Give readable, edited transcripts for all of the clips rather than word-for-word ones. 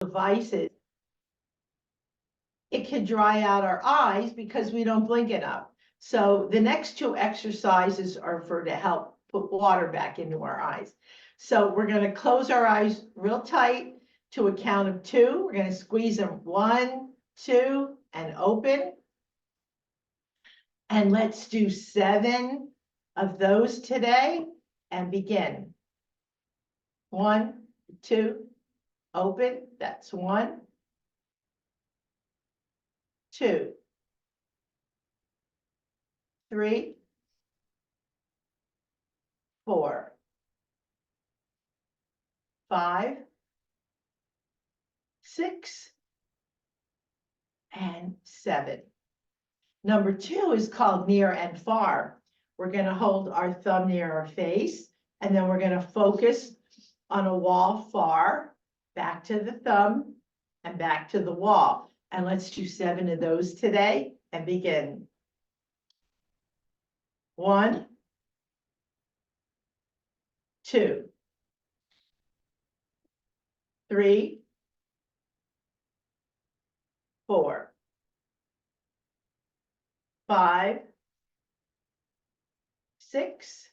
devices, it can dry out our eyes because we don't blink enough. So the next two exercises are to help put water back into our eyes. So we're going to close our eyes real tight to a count of 2. We're going to squeeze them 1, 2, and open. And let's do 7 of those today and begin. 1, 2, open. That's 1, 2, 3, 4, 5, 6, and 7. Number 2 is called near and far. We're going to hold our thumb near our face, and then we're going to focus on a wall far, back to the thumb, and back to the wall. And let's do 7 of those today and begin. 1, 2, 3, 4, 5, 6,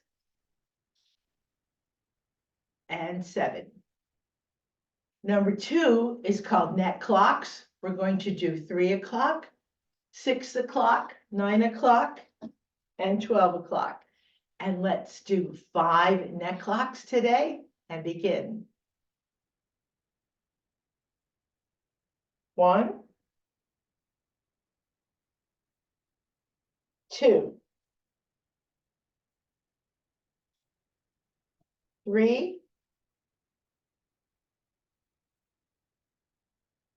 and 7. Number 2 is called neck clocks. We're going to do 3 o'clock, 6 o'clock, 9 o'clock, and 12 o'clock. And let's do 5 neck clocks today and begin. 1, 2, 3,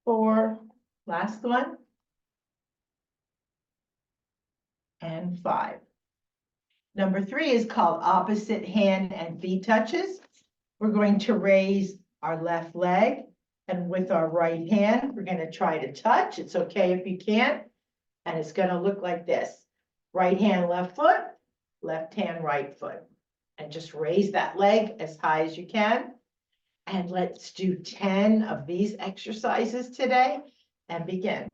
4, last one, and 5. Number 3 is called opposite hand and feet touches. We're going to raise our left leg, and with our right hand, we're going to try to touch. It's okay if you can't, and it's going to look like this. Right hand, left foot, left hand, right foot. And just raise that leg as high as you can. And let's do 10 of these exercises today and begin.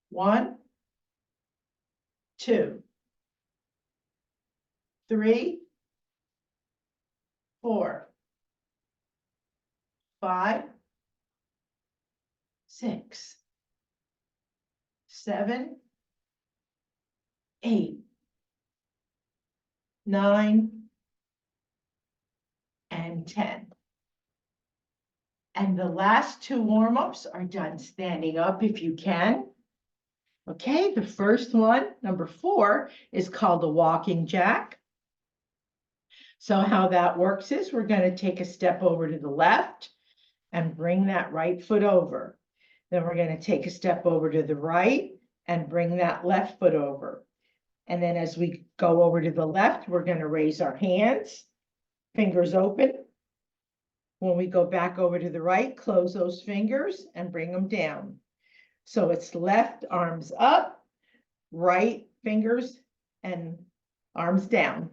1, 2, 3, 4, 5, 6, 7, 8, 9, and 10. And the last 2 warm-ups are done standing up if you can. Okay, the first one, number 4, is called a walking jack. So how that works is we're going to take a step over to the left and bring that right foot over. Then we're going to take a step over to the right and bring that left foot over. And then as we go over to the left, we're going to raise our hands, fingers open. When we go back over to the right, close those fingers and bring them down. So it's left arms up, right fingers and arms down.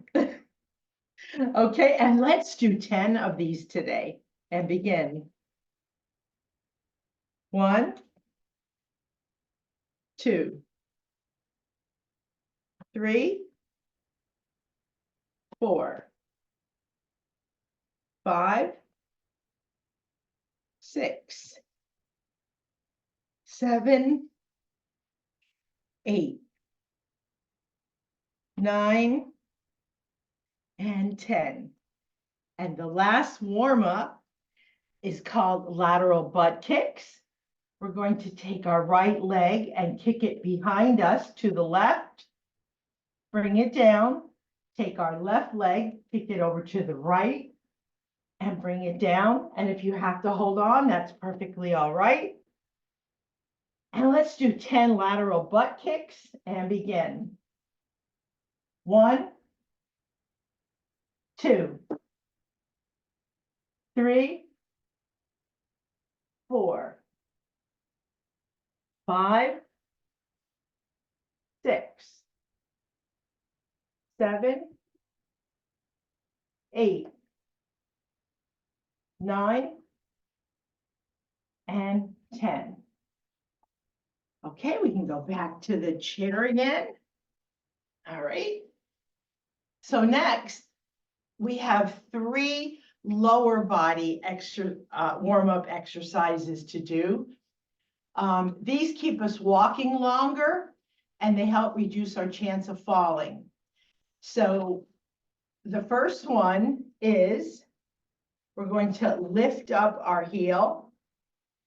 Okay, and let's do 10 of these today and begin. 1, 2, 3, 4, 5, 6, 7, 8, 9, and 10. And the last warm-up is called lateral butt kicks. We're going to take our right leg and kick it behind us to the left, bring it down, take our left leg, kick it over to the right, and bring it down. And if you have to hold on, that's perfectly all right. And let's do 10 lateral butt kicks and begin. 1, 2, 3, 4, 5, 6, 7, 8, 9, 10. Okay, we can go back to the chair again. All right. So next, we have 3 lower body warm-up exercises to do. These keep us walking longer and they help reduce our chance of falling. So the first one is we're going to lift up our heel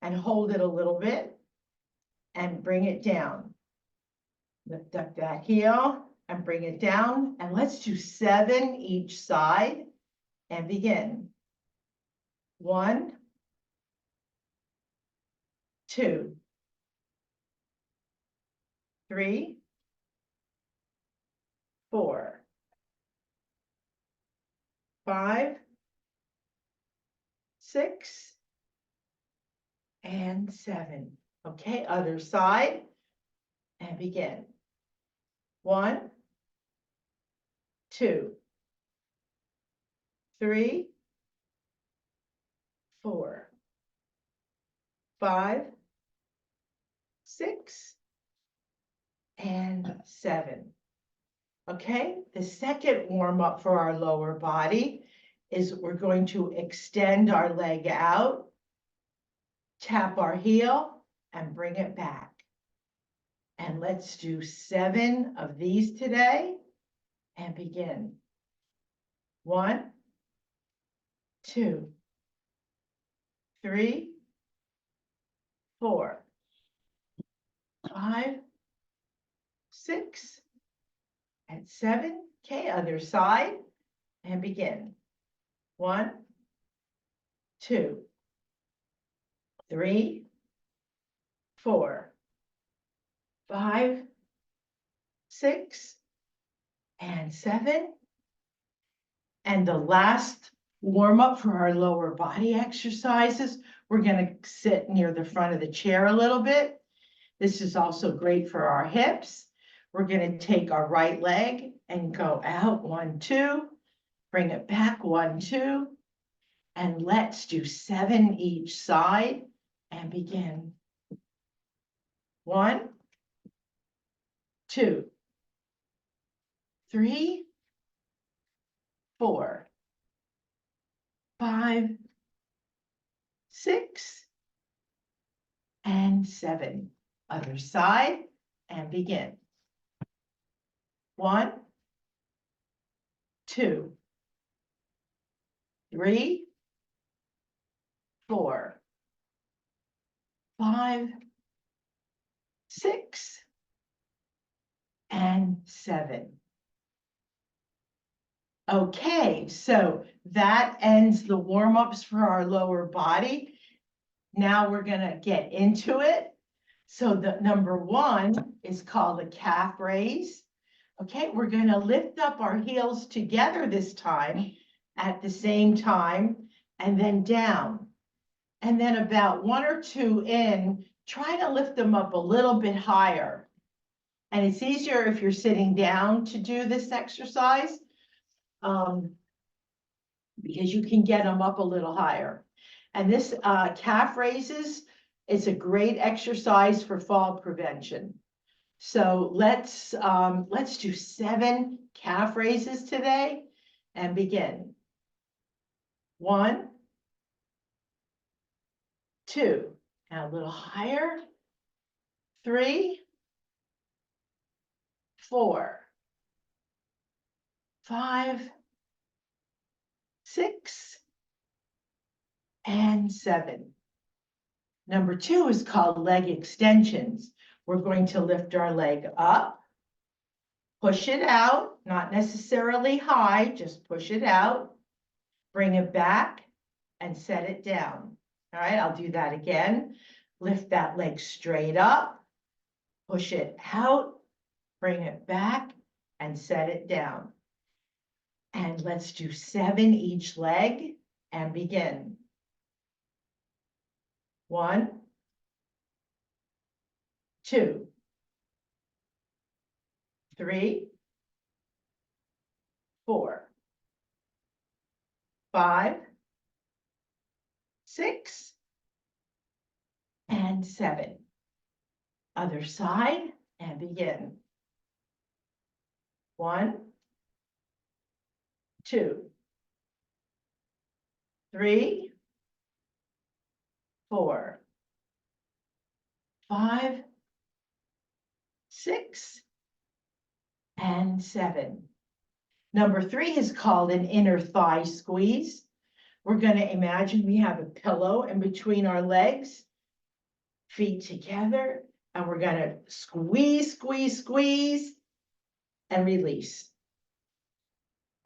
and hold it a little bit and bring it down. Lift up that heel and bring it down. And let's do 7 each side and begin. 1, 2, 3, 4, 5, 6, and 7. Okay, other side and begin. 1, 2, 3, 4, 5, 6, and 7. Okay, the second warm up for our lower body is we're going to extend our leg out, tap our heel, and bring it back. And let's do 7 of these today and begin. 1, 2, 3, 4, 5, 6, and 7. Okay, other side and begin. 1, 2, 3, 4, 5, 6, and 7. And the last warm up for our lower body exercises, we're going to sit near the front of the chair a little bit. This is also great for our hips. We're going to take our right leg and go out 1, 2, bring it back 1, 2, and let's do 7 each side and begin. 1, 2, 3, 4, 5, 6, and 7. Other side and begin. 1, 2, 3, 4, 5, 6, and 7. Okay, so that ends the warm-ups for our lower body. Now we're going to get into it. So the number 1 is called a calf raise. Okay, we're going to lift up our heels together this time at the same time and then down. And then about 1 or 2 in, try to lift them up a little bit higher. And it's easier if you're sitting down to do this exercise because you can get them up a little higher. And this calf raises is a great exercise for fall prevention. So let's do 7 calf raises today and begin. 1, 2, and a little higher. 3, 4, 5, 6, and 7. Number 2 is called leg extensions. We're going to lift our leg up, push it out, not necessarily high, just push it out, bring it back, and set it down. All right, I'll do that again. Lift that leg straight up, push it out, bring it back, and set it down. And let's do 7 each leg and begin. 1, 2, 3, 4, 5, 6, and and 7. Other side, and begin. 1, 2, 3, 4, 5, 6, and 7. Number 3 is called an inner thigh squeeze. We're going to imagine we have a pillow in between our legs, feet together, and we're going to squeeze, squeeze, squeeze, and release.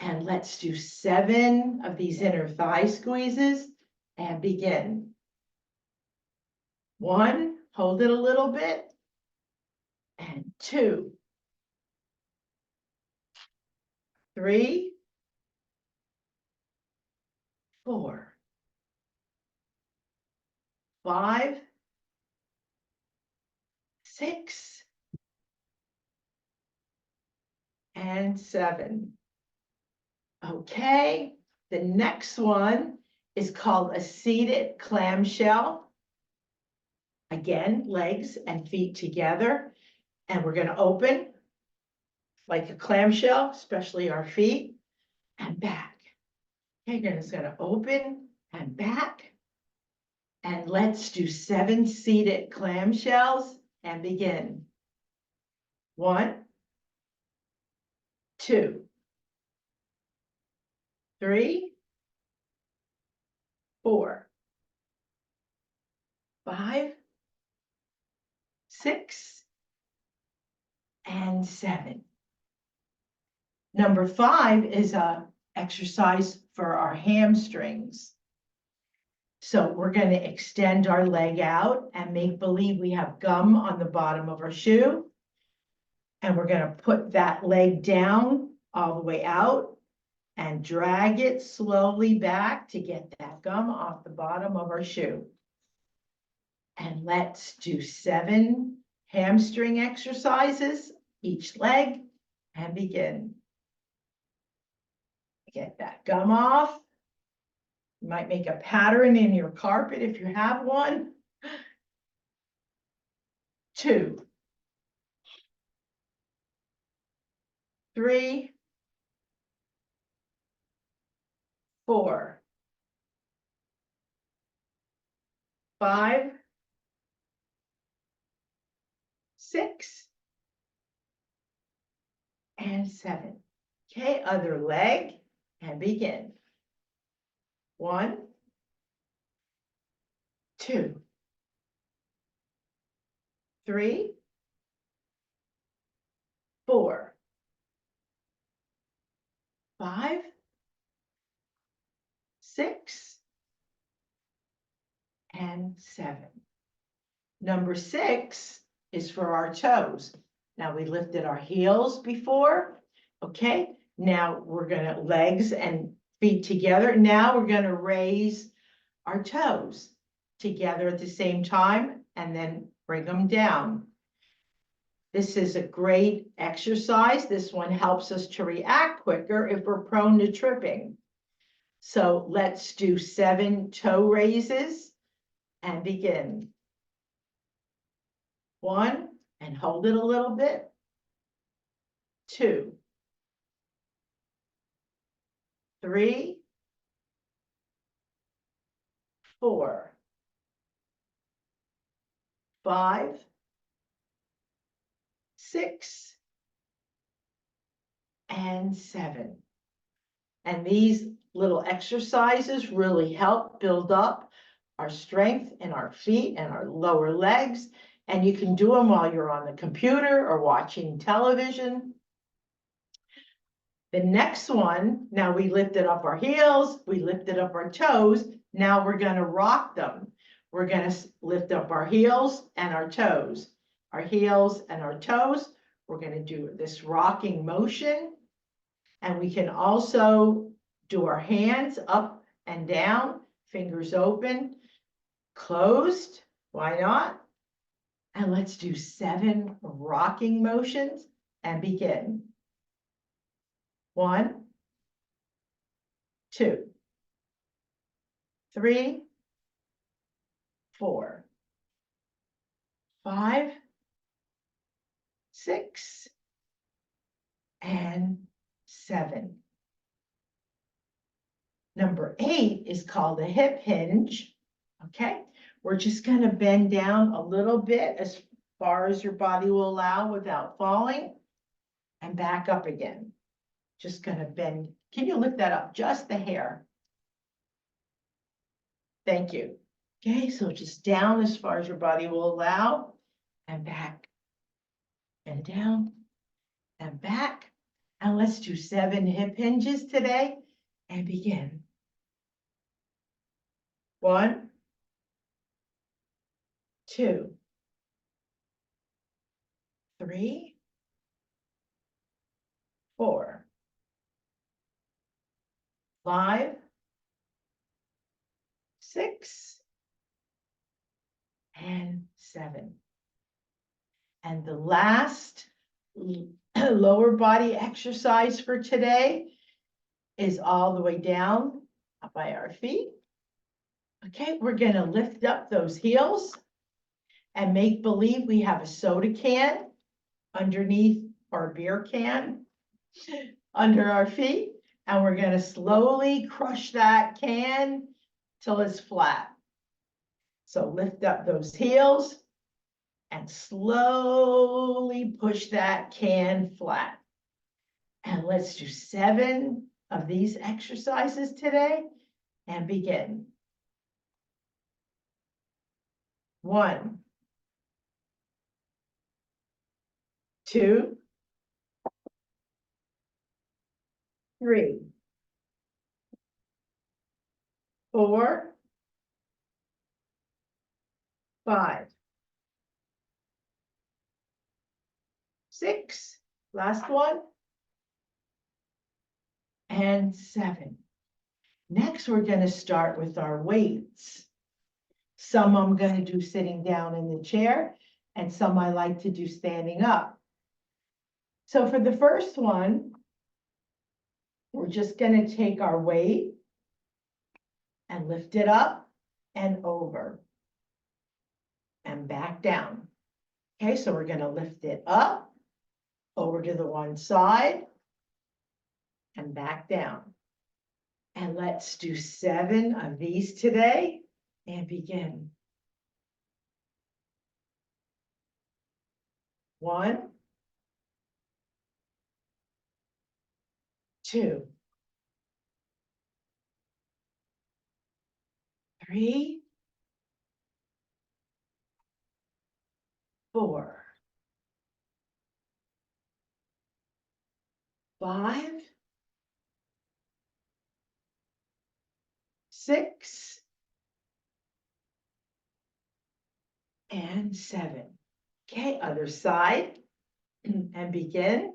And let's do 7 of these inner thigh squeezes and begin. 1, hold it a little bit, and 2, 3, 4, 5, 6, and 7. Okay, the next one is called a seated clamshell. Again, legs and feet together, and we're going to open like a clamshell, especially our feet, and back. Okay, it's going to open and back. And let's do 7 seated clamshells and begin. 1, 2, 3, 4, 5, 6, and 7. Number 5 is a exercise for our hamstrings. So we're going to extend our leg out and make believe we have gum on the bottom of our shoe. And we're going to put that leg down all the way out and drag it slowly back to get that gum off the bottom of our shoe. And let's do 7 hamstring exercises, each leg, and begin. Get that gum off. You might make a pattern in your carpet if you have one. 2, 3, 4, 5, 6, and 7. Okay, other leg, and begin. 1, 2, 3, 4, 5, 6, and 7. Number 6 is for our toes. Now we lifted our heels before. Okay, now we're going to legs and feet together. Now we're going to raise our toes together at the same time and then bring them down. This is a great exercise. This one helps us to react quicker if we're prone to tripping. So let's do 7 toe raises and begin. 1, and hold it a little bit. 2, 3, 4, 5, 6, and 7. And these little exercises really help build up our strength in our feet and our lower legs. And you can do them while you're on the computer or watching television. The next one, now we lifted up our heels, we lifted up our toes. Now we're going to rock them. We're going to lift up our heels and our toes. Our heels and our toes. We're going to do this rocking motion. And we can also do our hands up and down, fingers open, closed. Why not? And let's do 7 rocking motions and begin. 1, 2, 3, 4, 5, 6, and 7. Number 8 is called a hip hinge. Okay, we're just going to bend down a little bit as far as your body will allow without falling, and back up again. Just going to bend. Can you lift that up just the hair? Thank you. Okay, so just down as far as your body will allow, and back, and down, and back. And let's do 7 hip hinges today, and begin. 1, 2, 3, 4, 5, 6, and 7. And the last lower body exercise for today is all the way down by our feet. Okay, we're going to lift up those heels and make believe we have a soda can underneath our beer can under our feet. And we're going to slowly crush that can till it's flat. So lift up those heels and slowly push that can flat. And let's do 7 of these exercises today and begin. 1, 2, 3, 4, 5, 6, last one, and 7. Next, we're going to start with our weights. Some I'm going to do sitting down in the chair, and some I like to do standing up. So for the first one, we're just going to take our weight and lift it up and over and back down. Okay, so we're going to lift it up, over to the one side, and back down. And let's do 7 of these today and begin. 1, 2, 3, 4, 5, 6, and 7. Okay, other side and begin.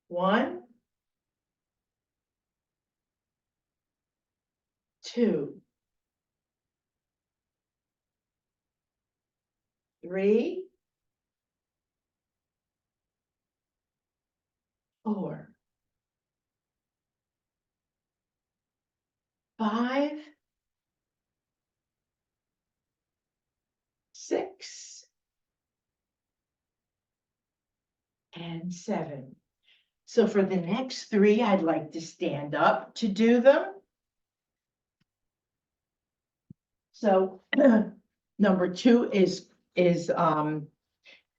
1, 2, 3, 4, 5, 6, and 7. So for the next 3, I'd like to stand up to do them. So number 2 is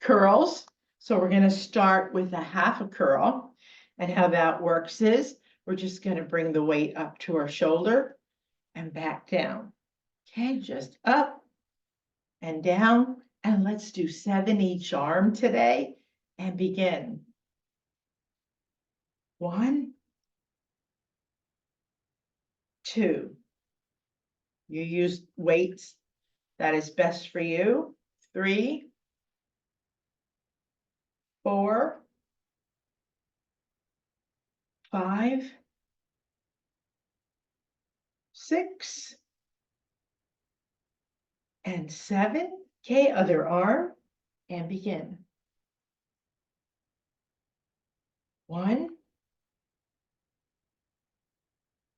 curls. So we're going to start with a half a curl. And how that works is we're just going to bring the weight up to our shoulder and back down. Okay, just up and down. And let's do 7 each arm today and begin. 1, 2. You use weights that is best for you. 3, 4, 5, 6, and 7. Okay, other arm and begin. 1,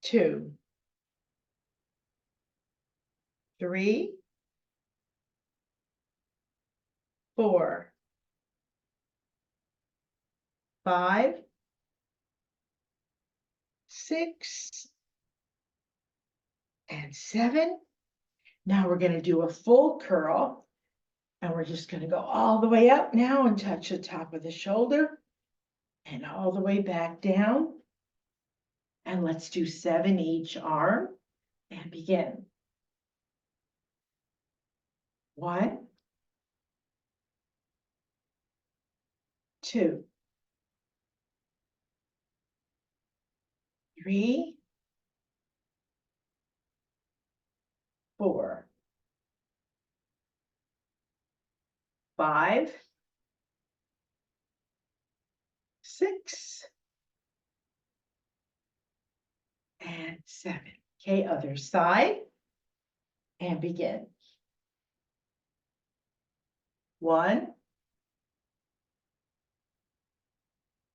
2, 3, 4, 5, 6, and 7. Now we're going to do a full curl. And we're just going to go all the way up now and touch the top of the shoulder and all the way back down. And let's do 7 each arm and begin. 1, 2, 3, 4, 5, 6, and 7. Okay, other side and begin. 1,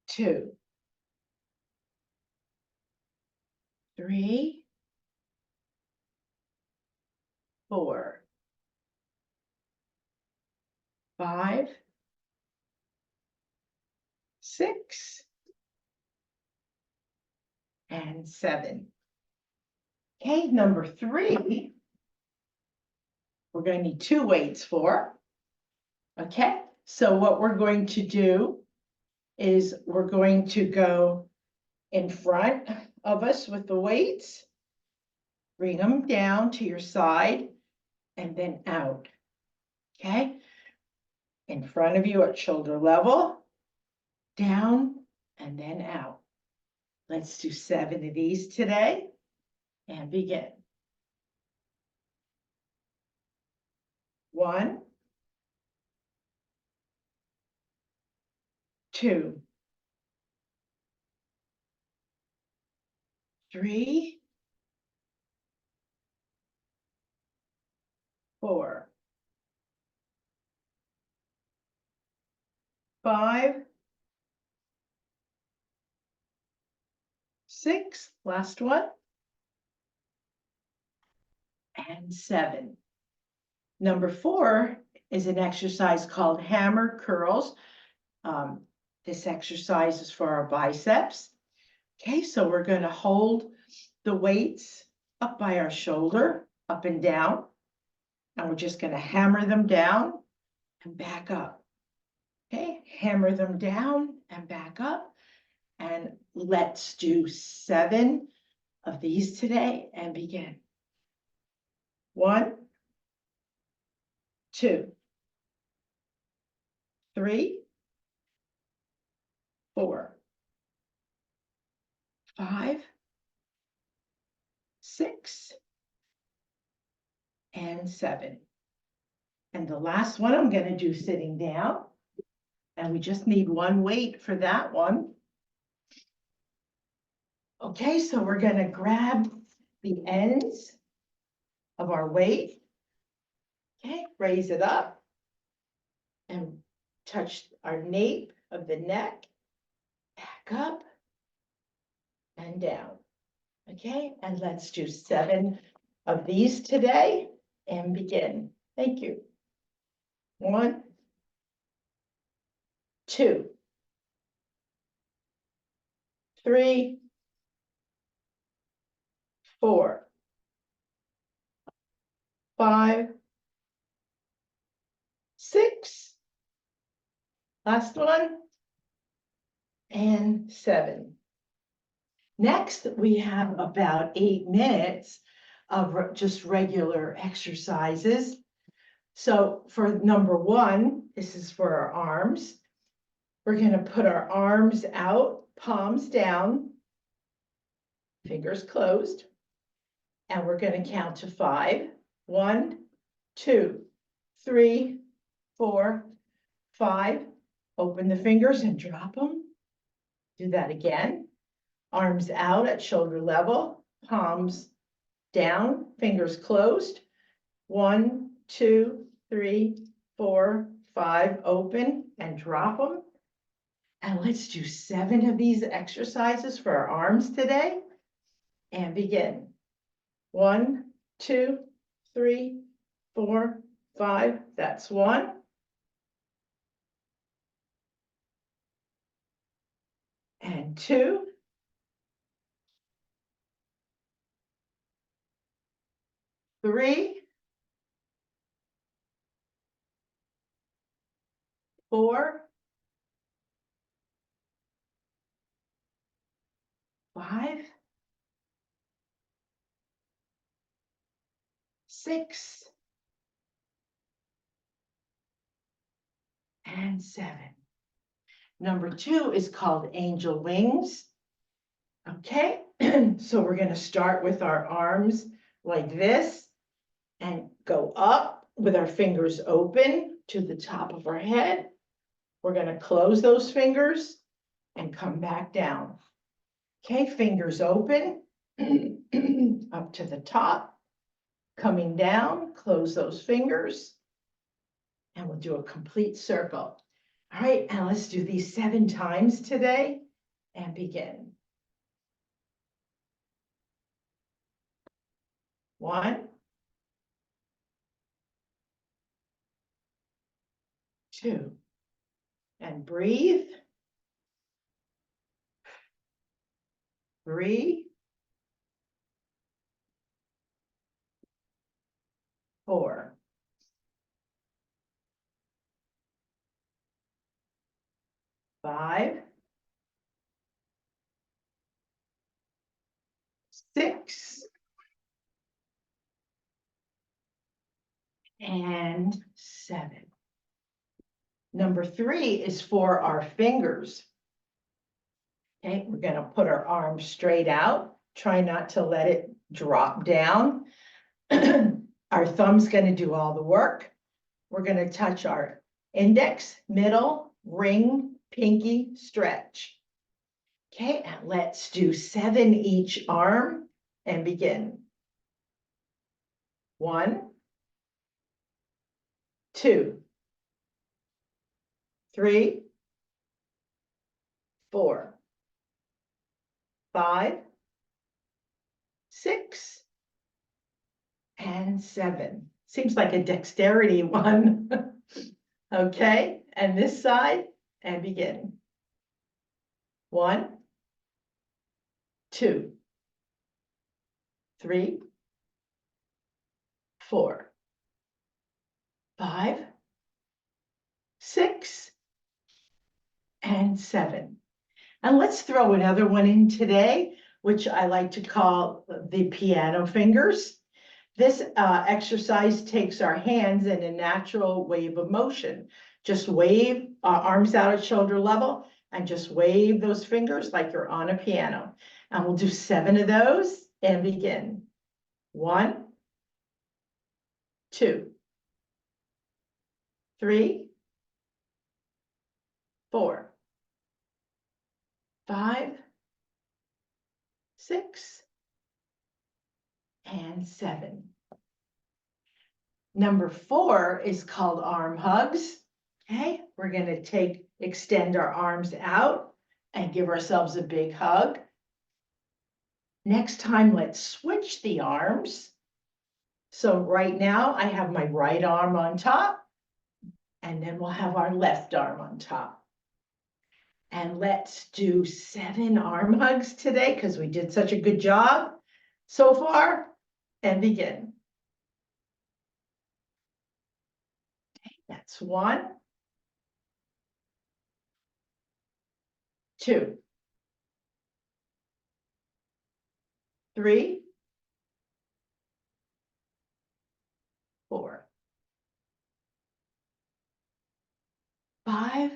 2, 3, 4, 5, 6, and 7. Okay, number 3, we're going to need 2 weights for. Okay, so what we're going to do is we're going to go in front of us with the weights, bring them down to your side, and then out. Okay, in front of you at shoulder level, down, and then out. Let's do 7 of these today and begin. 1, 2, 3, 4, 5, 6, last one, and 7. Number 4 is an exercise called hammer curls. This exercise is for our biceps. Okay, so we're going to hold the weights up by our shoulder, up and down, and we're just going to hammer them down and back up. Okay, hammer them down and back up, and let's do 7 of these today and begin. 1, 2, 3, 4, 5, 6, and 7. And the last one I'm going to do sitting down. And we just need 1 weight for that one. Okay, so we're going to grab the ends of our weight. Okay, raise it up and touch our nape of the neck. Back up and down. Okay, and let's do 7 of these today and begin. Thank you. 1, 2, 3, 4, 5, 6, last one, and 7. Next, we have about 8 minutes of just regular exercises. So for number 1, this is for our arms. We're going to put our arms out, palms down, fingers closed, and we're going to count to 5. 1, 2, 3, 4, 5. Open the fingers and drop them. Do that again. Arms out at shoulder level, palms down, fingers closed. 1, 2, 3, 4, 5. Open and drop them. And let's do 7 of these exercises for our arms today. And begin. 1, 2, 3, 4, 5. That's 1. And 2. 3, 4, 5, 6, and 7. Number 2 is called angel wings. Okay, so we're going to start with our arms like this and go up with our fingers open to the top of our head. We're going to close those fingers and come back down. Okay, fingers open up to the top, coming down, close those fingers, and we'll do a complete circle. All right, and let's do these 7 times today and begin. 1, 2, and breathe. 3, 4, 5, 6, and 7. Number 3 is for our fingers. Okay, we're going to put our arms straight out. Try not to let it drop down. Our thumb's going to do all the work. We're going to touch our index, middle, ring, pinky, stretch. Okay, and let's do 7 each arm and begin. 1, 2, 3, 4, 5, 6, and 7. Seems like a dexterity one. Okay, and this side, and begin. 1, 2, 3, 4, 5, 6, and 7. And let's throw another one in today, which I like to call the piano fingers. This exercise takes our hands in a natural wave of motion. Just wave arms out at shoulder level and just wave those fingers like you're on a piano. And we'll do 7 of those and begin. 1, 2, 3, 4, 5, 6, and 7. Number 4 is called arm hugs. Okay, we're going to extend our arms out and give ourselves a big hug. Next time, let's switch the arms. So right now I have my right arm on top, and then we'll have our left arm on top. And let's do 7 arm hugs today because we did such a good job so far, and begin. Okay, that's 1, 2, 3, 4, 5,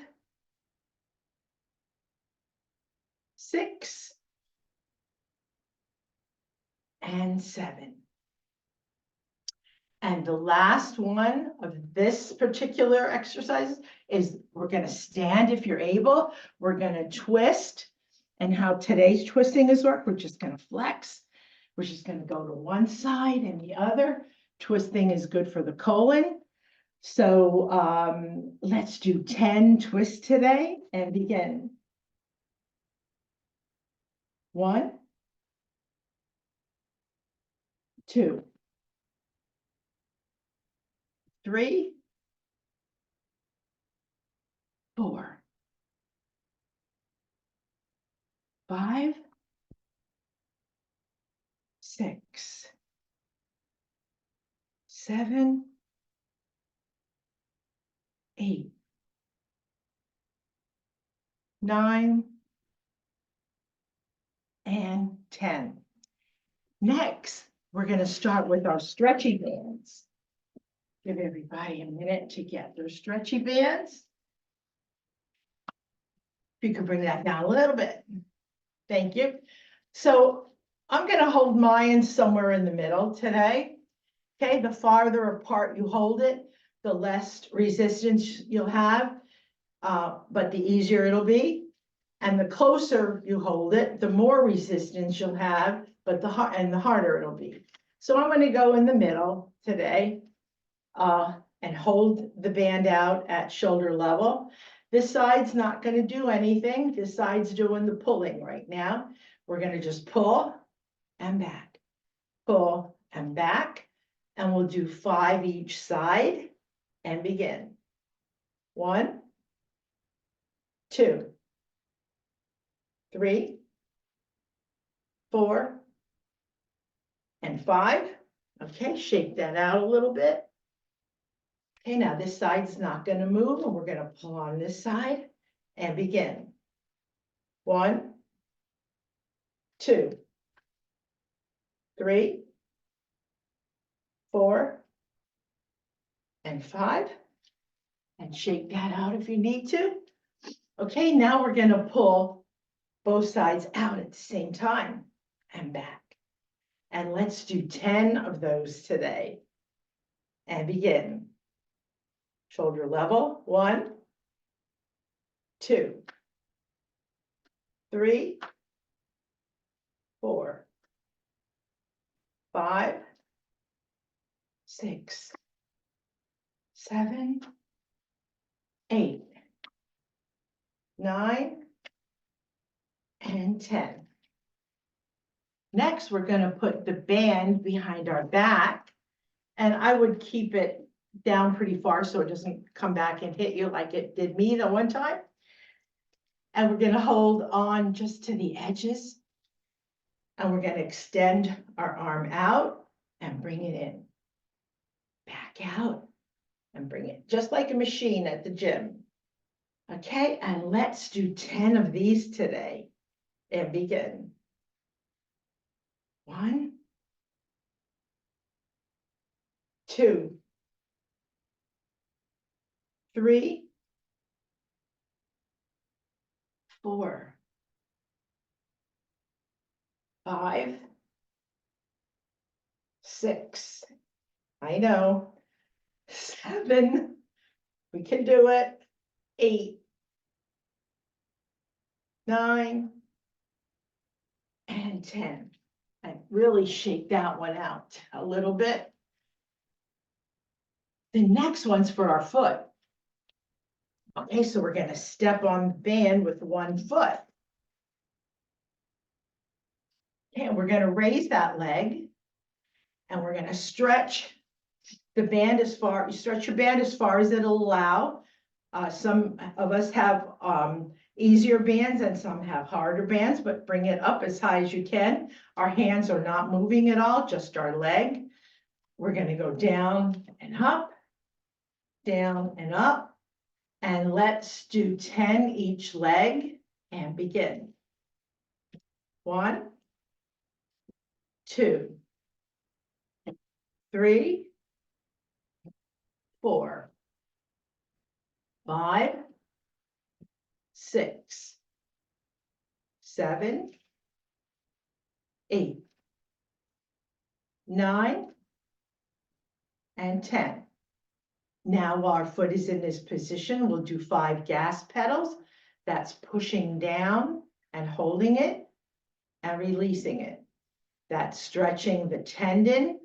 6, and 7. And the last one of this particular exercise is we're going to stand if you're able. We're going to twist. And how today's twisting is work, we're just going to flex. We're just going to go to one side and the other. Twisting is good for the colon. So let's do 10 twists today and begin. 1, 2, 3, 4, 5, 6, 7, 8, 9, and 10. Next, we're going to start with our stretchy bands. Give everybody a minute to get their stretchy bands. If you could bring that down a little bit. Thank you. So I'm going to hold mine somewhere in the middle today. Okay, the farther apart you hold it, the less resistance you'll have, but the easier it'll be. And the closer you hold it, the more resistance you'll have, but the harder it'll be. So I'm going to go in the middle today and hold the band out at shoulder level. This side's not going to do anything. This side's doing the pulling right now. We're going to just pull and back, pull and back, and we'll do 5 each side and begin. 1, 2, 3, 4, and 5. Okay, shake that out a little bit. Okay, now this side's not going to move, and we're going to pull on this side and begin. 1, 2, 3, 4, and 5. And shake that out if you need to. Okay, now we're going to pull both sides out at the same time and back. And let's do 10 of those today. And begin. Shoulder level. 1, 2, 3, 4, 5, 6, 7, 8, 9, and 10. Next, we're going to put the band behind our back, and I would keep it down pretty far so it doesn't come back and hit you like it did me the one time. And we're going to hold on just to the edges, and we're going to extend our arm out and bring it in. Back out and bring it, just like a machine at the gym. Okay, and let's do 10 of these today and begin. 1, 2, 3, 4, 5, 6. I know. 7. We can do it. 8, 9, and 10. And really shake that one out a little bit. The next one's for our foot. Okay, so we're going to step on the band with one foot. Okay, and we're going to raise that leg, and we're going to stretch the band as far, you stretch your band as far as it'll allow. Some of us have easier bands and some have harder bands, but bring it up as high as you can. Our hands are not moving at all, just our leg. We're going to go down and up, and let's do 10 each leg and begin. 1, 2, 3, 4, 5, 6, 7, 8, 9, and 10. Now, while our foot is in this position, we'll do 5 gas pedals. That's pushing down and holding it and releasing it. That's stretching the tendon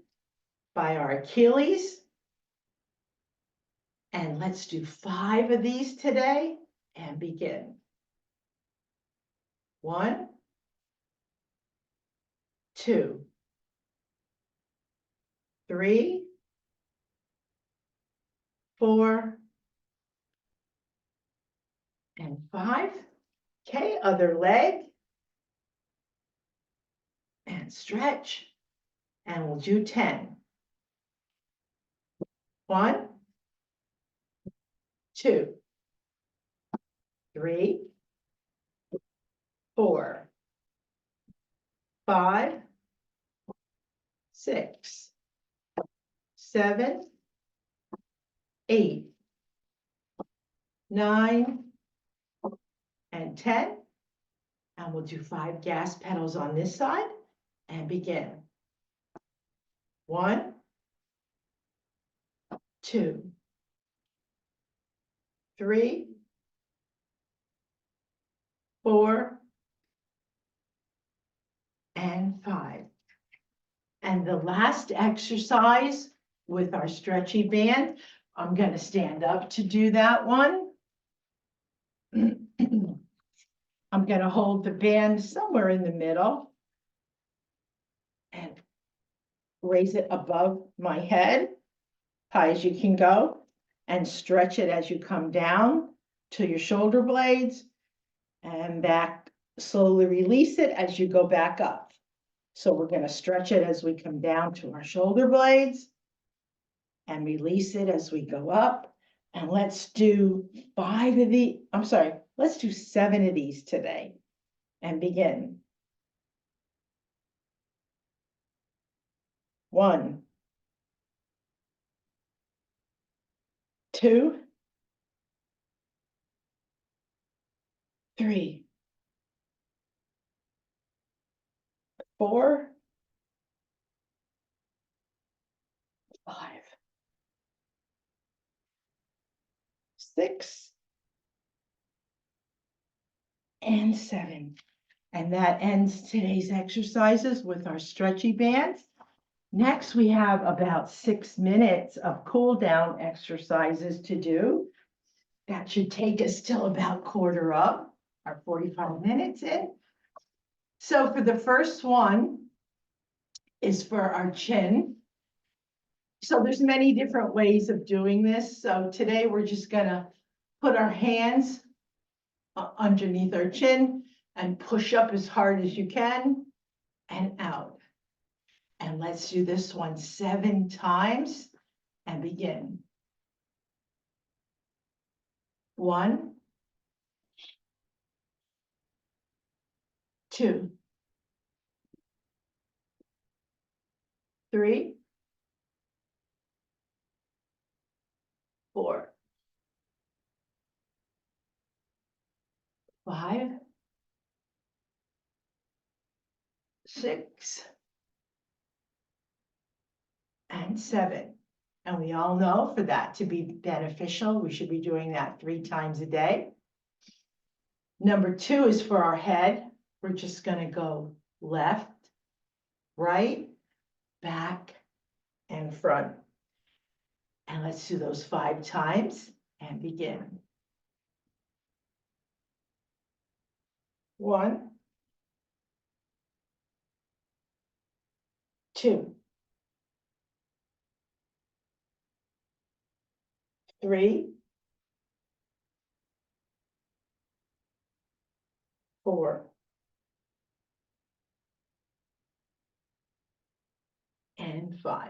by our Achilles. And let's do 5 of these today and begin. 1, 2, 3, 4, and 5. Okay, other leg. And stretch. And we'll do 10. 1, 2, 3, 4, 5, 6, 7, 8, 9, and 10. And we'll do 5 gas pedals on this side and begin. 1, 2, 3, 4, and 5. And the last exercise with our stretchy band, I'm going to stand up to do that one. I'm going to hold the band somewhere in the middle and raise it above my head, high as you can go, and stretch it as you come down to your shoulder blades and back. Slowly release it as you go back up. So we're going to stretch it as we come down to our shoulder blades and release it as we go up. And let's do 5 of the, I'm sorry, let's do 7 of these today and begin. 1, 2, 3, 4, 5, 6, and 7. And that ends today's exercises with our stretchy bands. Next, we have about 6 minutes of cool down exercises to do. That should take us till about quarter up, our 45 minutes in. So for the first one is for our chin. So there's many different ways of doing this. So today we're just gonna put our hands underneath our chin and push up as hard as you can and out. And let's do this one 7 times and begin. 1, 2, 3, 4, 5, 6, and 7. And we all know for that to be beneficial, we should be doing that 3 times a day. Number 2 is for our head. We're just going to go left, right, back, and front. And let's do those 5 times and begin. 1, 2, 3, 4, and 5.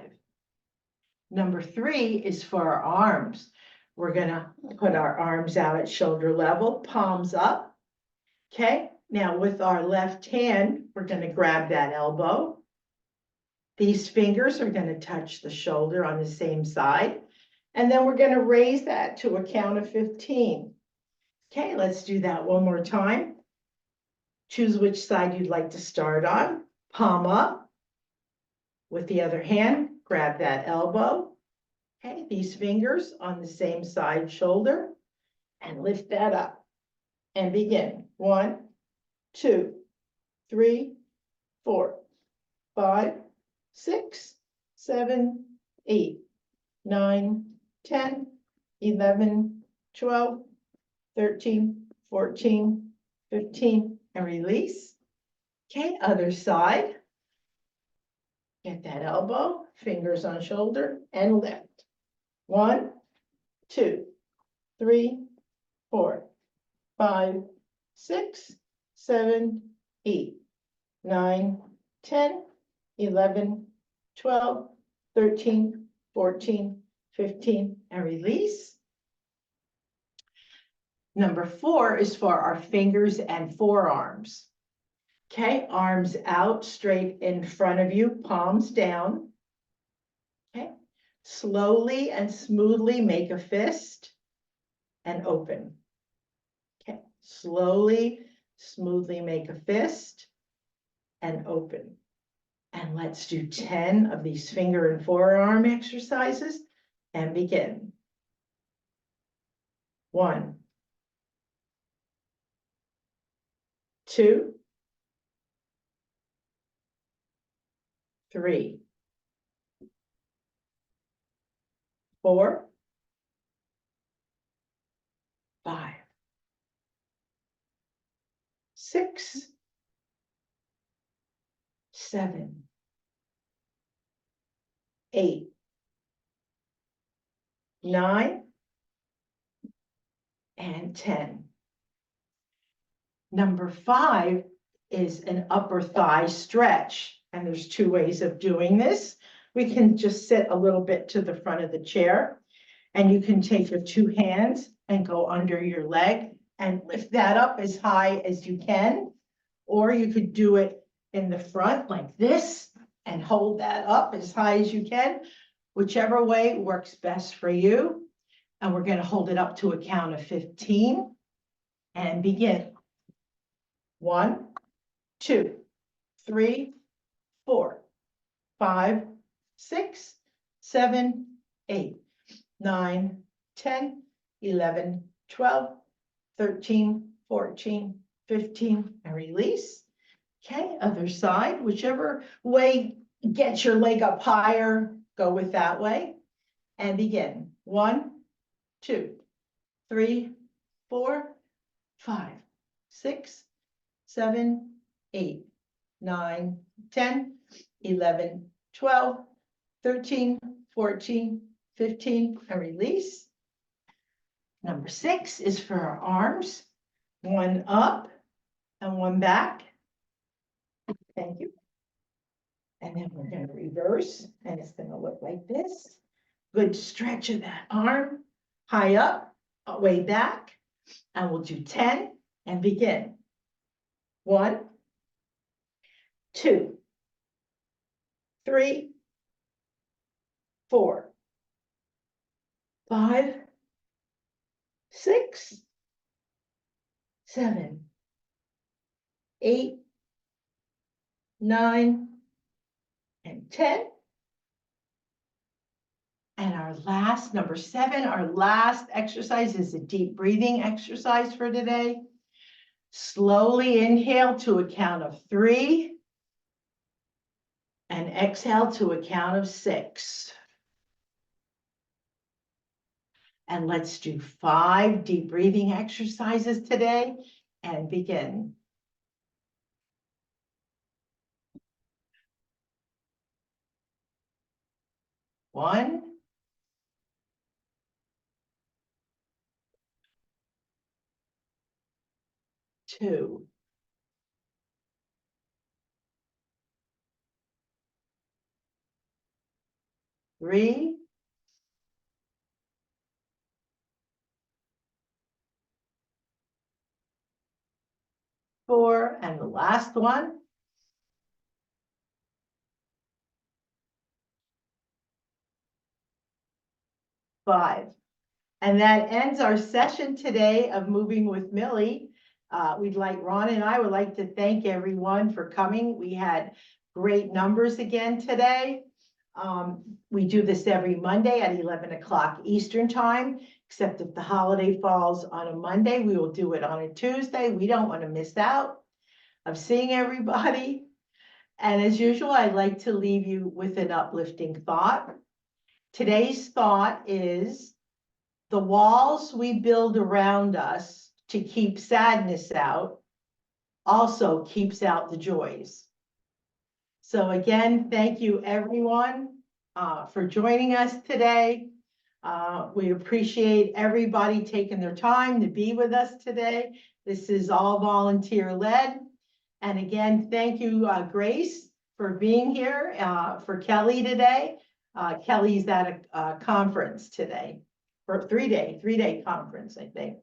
Number 3 is for our arms. We're going to put our arms out at shoulder level, palms up. Okay, now with our left hand, we're going to grab that elbow. These fingers are going to touch the shoulder on the same side. And then we're going to raise that to a count of 15. Okay, let's do that one more time. Choose which side you'd like to start on. Palm up. With the other hand, grab that elbow. Okay, these fingers on the same side shoulder and lift that up and begin. 1, 2, 3, 4, 5, 6, 7, 8, 9, 10, 11, 12, 13, 14, 15, and release. Okay, other side. Get that elbow, fingers on shoulder, and lift. 1, 2, 3, 4, 5, 6, 7, 8, 9, 10, 11, 12, 13, 14, 15, and release. Number 4 is for our fingers and forearms. Okay, arms out straight in front of you, palms down. Okay, slowly and smoothly make a fist and open. Okay, slowly, smoothly make a fist and open. And let's do 10 of these finger and forearm exercises and begin. 1, 2, 3, 4, 5, 6, 7, 8, 9, and 10. Number 5 is an upper thigh stretch. And there's 2 ways of doing this. We can just sit a little bit to the front of the chair, and you can take your 2 hands and go under your leg and lift that up as high as you can. Or you could do it in the front like this and hold that up as high as you can. Whichever way works best for you. And we're going to hold it up to a count of 15 and begin. 1, 2, 3, 4, 5, 6, 7, 8, 9, 10, 11, 12, 13, 14, 15, and release. Okay, other side, whichever way gets your leg up higher, go with that way. And begin. 1, 2, 3, 4, 5, 6, 7, 8, 9, 10, 11, 12, 13, 14, 15, and release. Number 6 is for our arms. 1 up and 1 back. Thank you. And then we're going to reverse, and it's going to look like this. Good stretch of that arm, high up, way back, and we'll do 10 and begin. 1, 2, 3, 4, 5, 6, 7, 8, 9, and 10. And our last, number 7, our last exercise is a deep breathing exercise for today. Slowly inhale to a count of 3 and exhale to a count of 6. And let's do 5 deep breathing exercises today and begin. 1, 2, 3, 4, and the last one. 5. And that ends our session today of Moving with Millie. Ron and I would like to thank everyone for coming. We had great numbers again today. We do this every Monday at 11 o'clock Eastern time, except if the holiday falls on a Monday, we will do it on a Tuesday. We don't want to miss out of seeing everybody. And as usual, I'd like to leave you with an uplifting thought. Today's thought is, the walls we build around us to keep sadness out also keeps out the joys. So again, thank you everyone for joining us today. We appreciate everybody taking their time to be with us today. This is all volunteer led. And again, thank you, Grace, for being here, for Kelly today. Kelly's at a conference today, for three-day conference, I think.